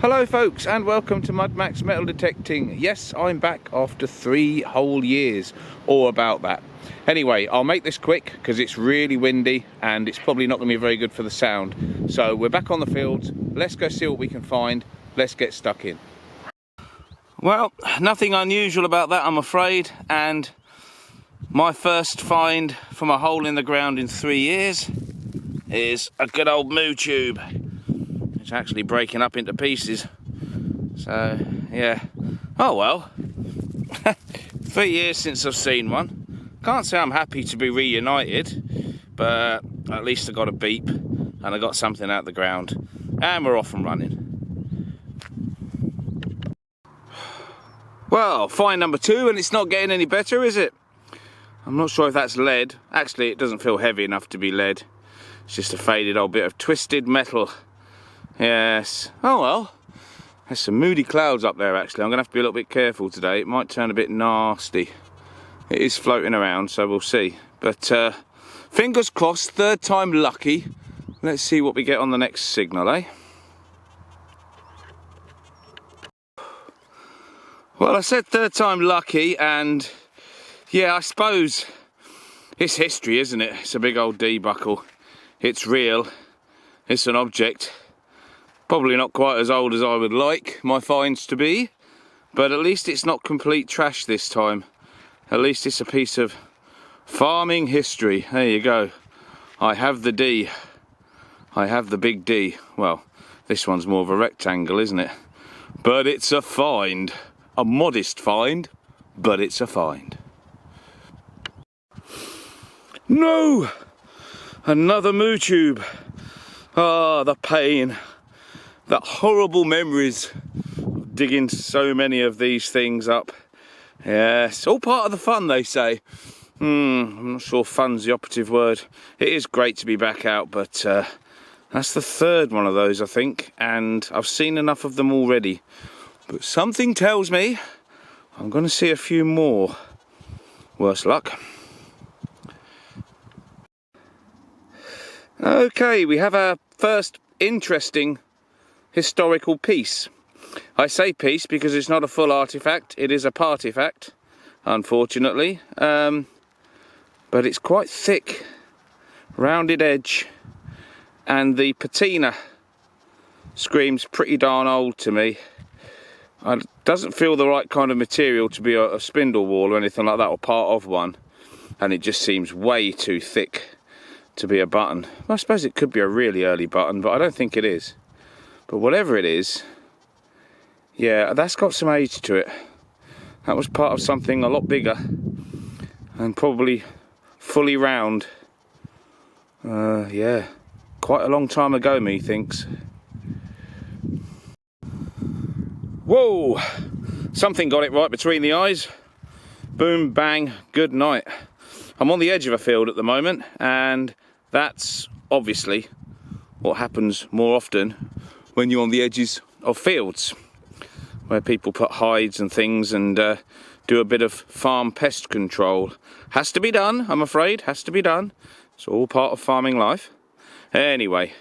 Hello folks, and welcome to Mud Max Metal Detecting. Yes, I'm back after 3 whole years, or about that. Anyway, I'll make this quick because it's really windy and it's probably not going to be very good for the sound. So we're back on the fields, let's go see what we can find, let's get stuck in. Well, nothing unusual about that, I'm afraid, and my first find from a hole in the ground in 3 years is a good old moo tube. It's actually breaking up into pieces. So, yeah. Oh well. 3 years since I've seen one. Can't say I'm happy to be reunited, but at least I got a beep and I got something out of the ground. And we're off and running. Well, find number 2, and it's not getting any better, is it? I'm not sure if that's lead. Actually, it doesn't feel heavy enough to be lead. It's just a faded old bit of twisted metal. Yes. Oh well. There's some moody clouds up there actually. I'm going to have to be a little bit careful today. It might turn a bit nasty. It is floating around, so we'll see. But fingers crossed, third time lucky. Let's see what we get on the next signal, eh? Well, I said third time lucky, and yeah, I suppose it's history, isn't it? It's a big old D buckle. It's real. It's an object. Probably not quite as old as I would like my finds to be, but at least it's not complete trash this time. At least it's a piece of farming history. There you go. I have the D. I have the big D. Well, this one's more of a rectangle, isn't it? But it's a find. A modest find, but it's a find. No! Another moo tube. Ah, the pain. The horrible memories of digging so many of these things up. Yes, all part of the fun, they say. I'm not sure fun's the operative word. It is great to be back out, but that's the third one of those, I think, and I've seen enough of them already. But something tells me I'm going to see a few more. Worse luck. Okay, we have our first interesting historical piece. I say piece because it's not a full artifact, it is a partifact, unfortunately, but it's quite thick, rounded edge, and the patina screams pretty darn old to me. It doesn't feel the right kind of material to be a spindle whorl or anything like that, or part of one, and it just seems way too thick to be a button. Well, I suppose it could be a really early button, but I don't think it is. But whatever it is, yeah, that's got some age to it. That was part of something a lot bigger and probably fully round. Yeah, quite a long time ago, methinks. Whoa! Something got it right between the eyes. Boom, bang, good night. I'm on the edge of a field at the moment, and that's obviously what happens more often when you're on the edges of fields, where people put hides and things and do a bit of farm pest control. Has to be done, I'm afraid, has to be done. It's all part of farming life. Anyway,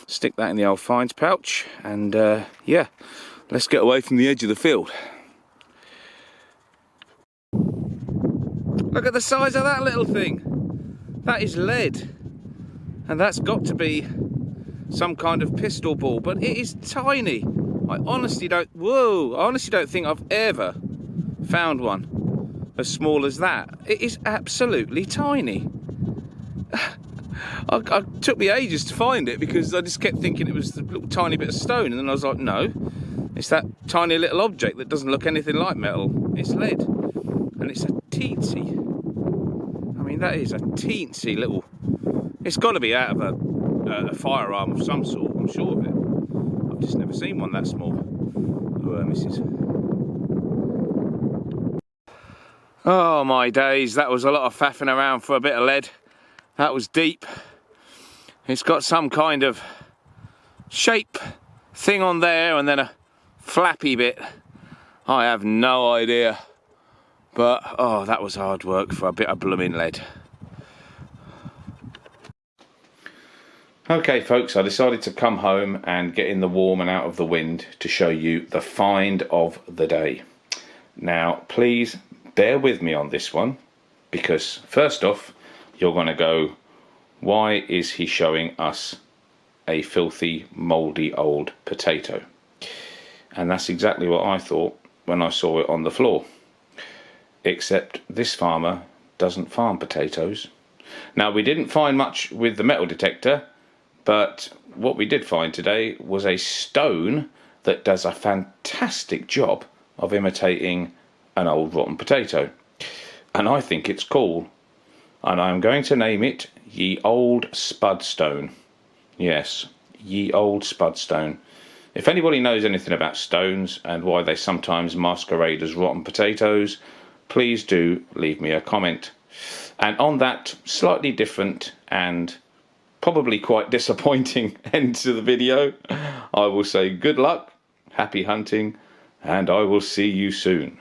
stick that in the old finds pouch, and yeah, let's get away from the edge of the field. Look at the size of that little thing. That is lead, and that's got to be some kind of pistol ball, but it is tiny. I honestly don't think I've ever found one as small as that. It is absolutely tiny. I took me ages to find it because I just kept thinking it was a little tiny bit of stone, and then I was like, no, it's that tiny little object that doesn't look anything like metal. It's lead, and it's a teensy. I mean, that is a teensy little. It's got to be out of a firearm of some sort, I'm sure of it. I've just never seen one that small. Oh, missus. Oh my days, that was a lot of faffing around for a bit of lead. That was deep. It's got some kind of shape thing on there and then a flappy bit. I have no idea. But, oh, that was hard work for a bit of blooming lead. Okay folks, I decided to come home and get in the warm and out of the wind to show you the find of the day. Now please bear with me on this one, because first off you're going to go, why is he showing us a filthy mouldy old potato? And that's exactly what I thought when I saw it on the floor, except this farmer doesn't farm potatoes. Now we didn't find much with the metal detector, but what we did find today was a stone that does a fantastic job of imitating an old rotten potato. And I think it's cool. And I'm going to name it Ye Old Spud Stone. Yes, Ye Old Spud Stone. If anybody knows anything about stones and why they sometimes masquerade as rotten potatoes, please do leave me a comment. And on that slightly different and probably quite disappointing end to the video, I will say good luck, happy hunting, and I will see you soon.